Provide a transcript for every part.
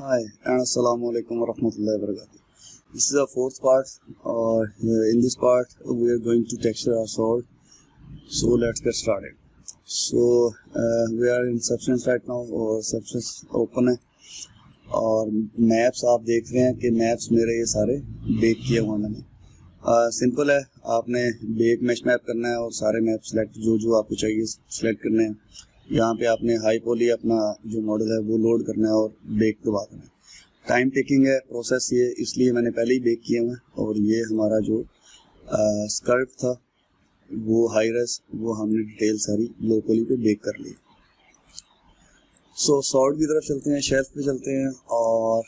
Hi and Assalamu alaikum warahmatullahi wabarakatuh. This is our fourth part, or in this part we are going to texture our sword. So let's get started. So we are in Substance right now, और Substance open है और maps आप देख रहे हैं कि maps मेरे ये सारे बेक किए हुए मैंने. सिंपल है, आपने बेक मैश मैप करना है और सारे मैप सेलेक्ट जो आपको चाहिए सेलेक्ट करने हैं. यहाँ पे आपने हाई पॉली अपना जो मॉडल है वो लोड करना है और बेक दबा देना है. टाइम टेकिंग है प्रोसेस ये, इसलिए मैंने पहले ही बेक किए हुए हैं. और ये हमारा जो स्कल्प था वो हाई रेस, वो हमने डिटेल सारी लो पॉली पे बेक कर ली. सो सॉर्ड की तरफ चलते हैं, शेल्फ पे चलते हैं और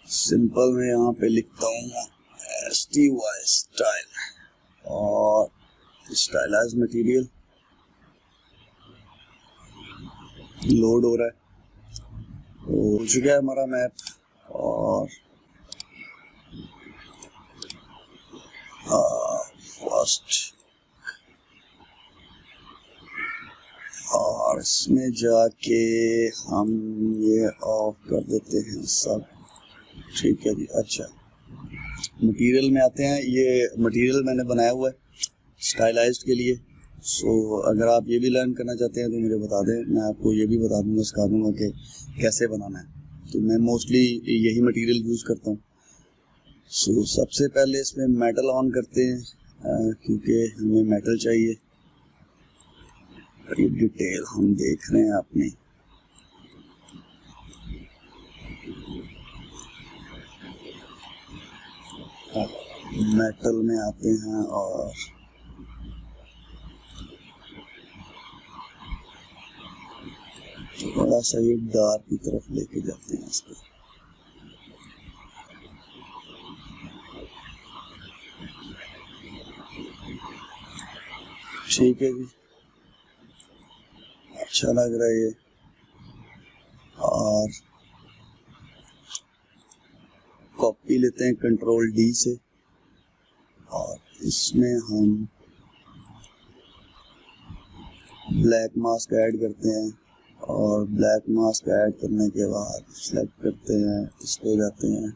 सिंपल में यहाँ पे लिखता हूँ STY स्टाइल और स्टाइलाइज्ड मटेरियल लोड हो रहा है. हो चुका है हमारा मैप और फर्स्ट और इसमें जाके हम ये ऑफ कर देते हैं सब. ठीक है जी. अच्छा, मटेरियल में आते हैं. ये मटेरियल मैंने बनाया हुआ है स्टाइलाइज्ड के लिए. सो अगर आप ये भी लर्न करना चाहते हैं तो मुझे बता दें, मैं आपको ये भी बता दूंगा, सिखा दूंगा कि कैसे बनाना है. तो मैं मोस्टली यही मटेरियल यूज़ करता हूँ. सो सबसे पहले इसमें मेटल ऑन करते हैं क्योंकि हमें मेटल चाहिए. ये डिटेल हम देख रहे हैं अपनी. मेटल में आते हैं और थोड़ा सा ये डार्क की तरफ लेके जाते हैं इसको. ठीक है जी, अच्छा लग रहा है ये. और कॉपी लेते हैं Ctrl+D से और इसमें हम ब्लैक मास्क ऐड करते हैं. और ब्लैक मास्क ऐड करने के बाद सेलेक्ट करते हैं, इस पे जाते हैं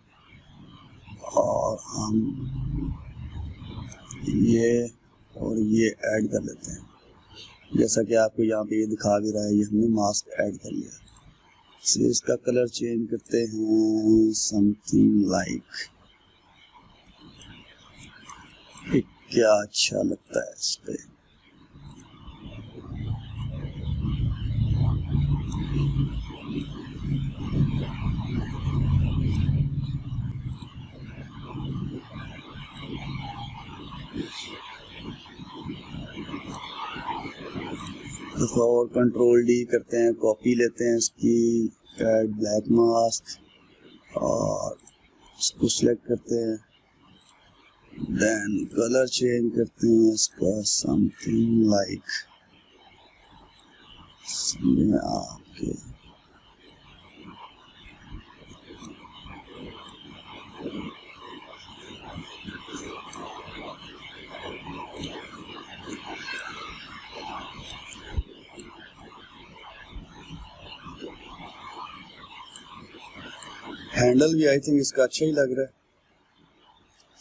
और हम ये और ये ऐड कर लेते हैं. जैसा कि आपको यहाँ पे ये दिखा भी रहा है, ये हमने मास्क ऐड कर लिया. फिर इसका कलर चेंज करते हैं समथिंग लाइक, क्या अच्छा लगता है इस पे. और Ctrl+D करते हैं, कॉपी लेते हैं इसकी, ऐड ब्लैक मास्क और इसको सिलेक्ट करते हैं. देन कलर चेंज करते हैं इसका समथिंग लाइक आपके हैंडल भी आई थिंक इसका अच्छा ही लग रहा है.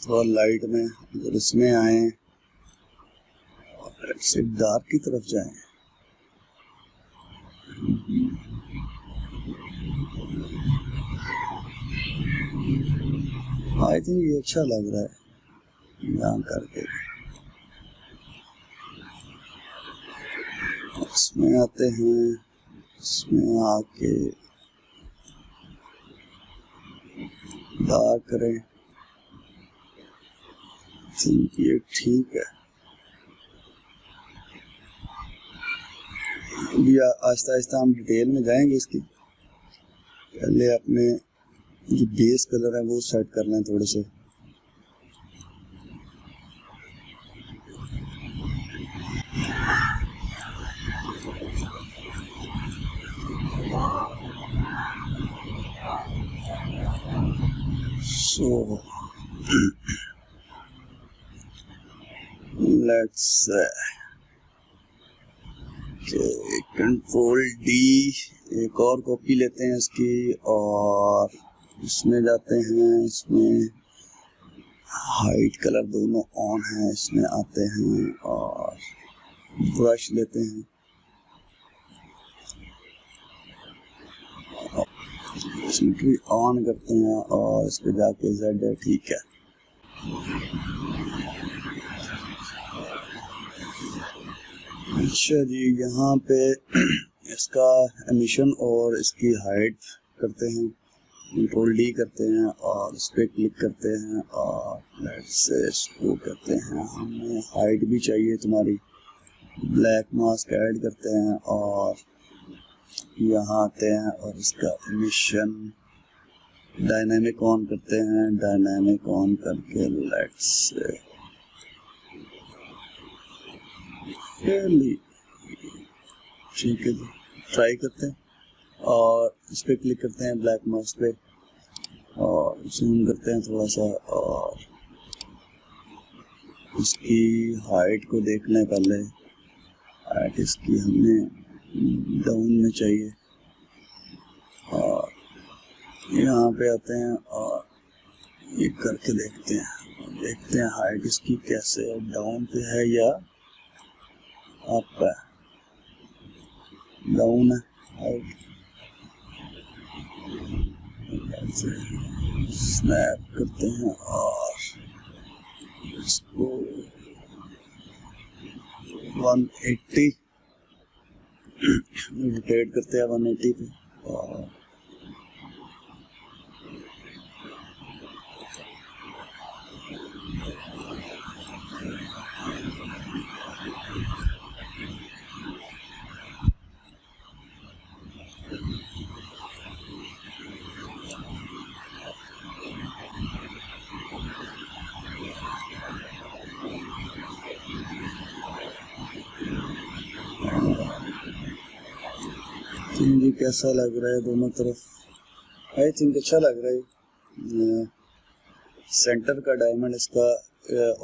थोड़ा लाइट में अगर इसमें आए और से डार्क की तरफ जाएं. आई थिंक ये अच्छा लग रहा है यहाँ करके. इसमें आते हैं, इसमें आके डार्क करें. थिंक ये ठीक है. अभी आहिस्ता आहिस्ता हम डिटेल में जाएंगे इसकी. पहले अपने जो बेस कलर है वो सेट कर लें थोड़े से. So let's Okay, Ctrl+D एक और कॉपी लेते हैं इसकी और इसमें जाते हैं। इसमें हाइट कलर दोनों ऑन है, इसमें आते हैं और ब्रश लेते हैं। सिमेट्री ऑन करते हैं और इस पे जाके Z है, ठीक है। अच्छा जी, यहाँ पे इसका एमिशन और इसकी हाइट करते हैं, कंट्रोल D करते हैं और इस पर क्लिक करते हैं और लेट्स से इसको करते हैं। हमें हाइट भी चाहिए तुम्हारी, ब्लैक मास्क ऐड करते हैं और यहाँ आते हैं और इसका एमिशन डायनामिक ऑन करते हैं। डायनामिक ऑन करके लेट्स से ठीक है जी, ट्राई करते हैं और इस पर क्लिक करते हैं ब्लैक मास्क पे और जूम करते हैं थोड़ा सा और इसकी हाइट को देखना है। पहले हाइट इसकी हमें डाउन में चाहिए और यहाँ पे आते हैं और ये करके देखते हैं हाइट इसकी कैसे है, डाउन पे है या अप है। डाउन है हाइट, स्नैप करते हैं और इसको 180 रोटेट करते हैं 180 पे और जी कैसा लग रहा है दोनों तरफ? आई थिंक अच्छा लग रहा है। सेंटर का डायमंड इसका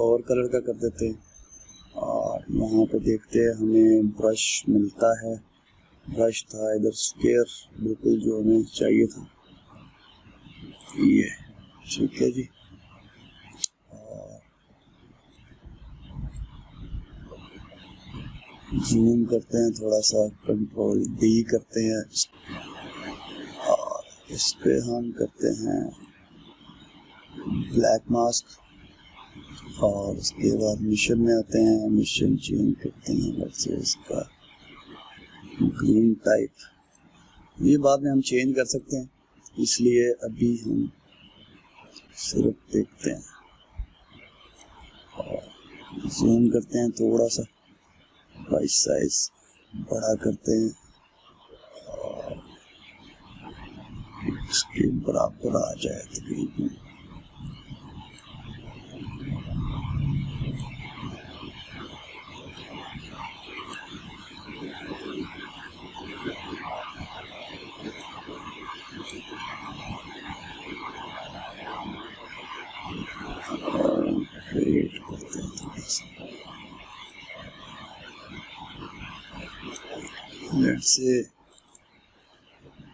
और कलर का कर देते हैं और यहाँ पे देखते हैं हमें ब्रश मिलता है। ब्रश था इधर स्क्वायर बिल्कुल जो हमें चाहिए था, ये ठीक है जी। जूम करते हैं थोड़ा सा, कंट्रोल D करते हैं और इस पे हम करते हैं ब्लैक मास्क और उसके बाद मिशन में आते हैं। मिशन चेंज करते हैं, जैसे इसका ग्रीन टाइप, ये बाद में हम चेंज कर सकते हैं, इसलिए अभी हम सिर्फ देखते हैं और जूम करते हैं थोड़ा सा, प्राइस साइज बड़ा करते हैं और इसके बराबर आ जाए तकरीबन। क्रिएट करते हैं थोड़ा सा, लेट्स से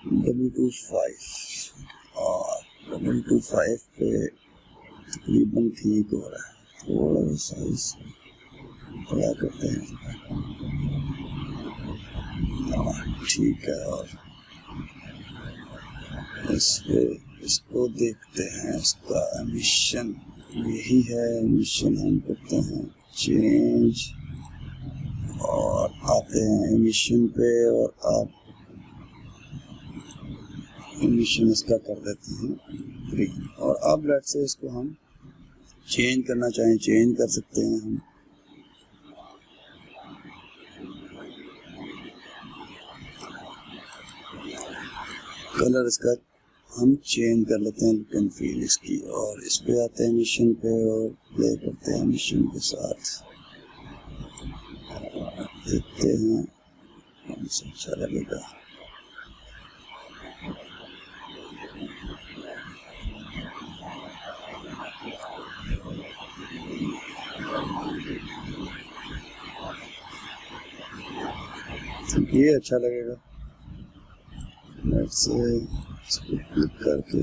W25 और W25 पे तकरीबन ठीक हो रहा है। थोड़ा साइज बड़ा करते हैं, ठीक है। और इस पे इसको देखते हैं, इसका एमिशन यही है। एमिशन हम करते हैं चेंज और आते हैं एमिशन पे और आप एमिशन इसका कर देते हैं ग्रीन। और अब लेट से इसको हम चेंज करना चाहें चेंज कर सकते हैं हम। कलर इसका हम चेंज कर लेते हैं, लुक एंड फील इसकी। और इस पे आते हैं मिशन पे और प्ले करते हैं मिशन के साथ, देखते हैं कौन सा अच्छा लगेगा। ये अच्छा लगेगा। लेट्स इसको क्लिक करके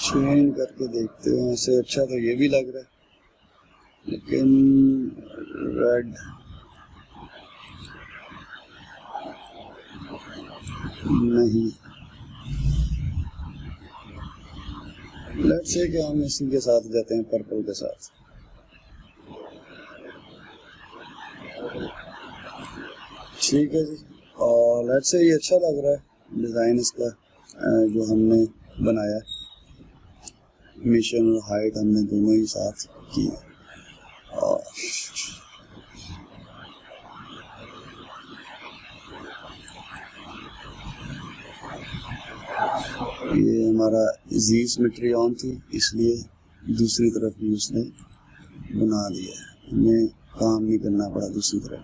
चेंज करके देखते हैं। ऐसे अच्छा तो ये भी लग रहा है, लेकिन रेड नहीं। लेट्स से कि हम इसी के साथ जाते हैं, पर्पल के साथ। ठीक है जी, और लेट्स से ये अच्छा लग रहा है डिज़ाइन इसका जो हमने बनाया। मिशन और हाइट हमने दोनों ही साथ की, और ये हमारा जी सिमेट्री ऑन थी, इसलिए दूसरी तरफ भी उसने बना दिया है, हमें काम नहीं करना पड़ा दूसरी तरफ।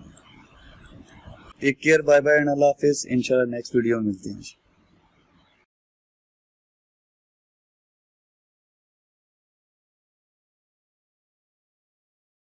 Take care, bye bye and अल्लाह हाफिज़। इंशाल्लाह नेक्स्ट वीडियो में मिलते हैं।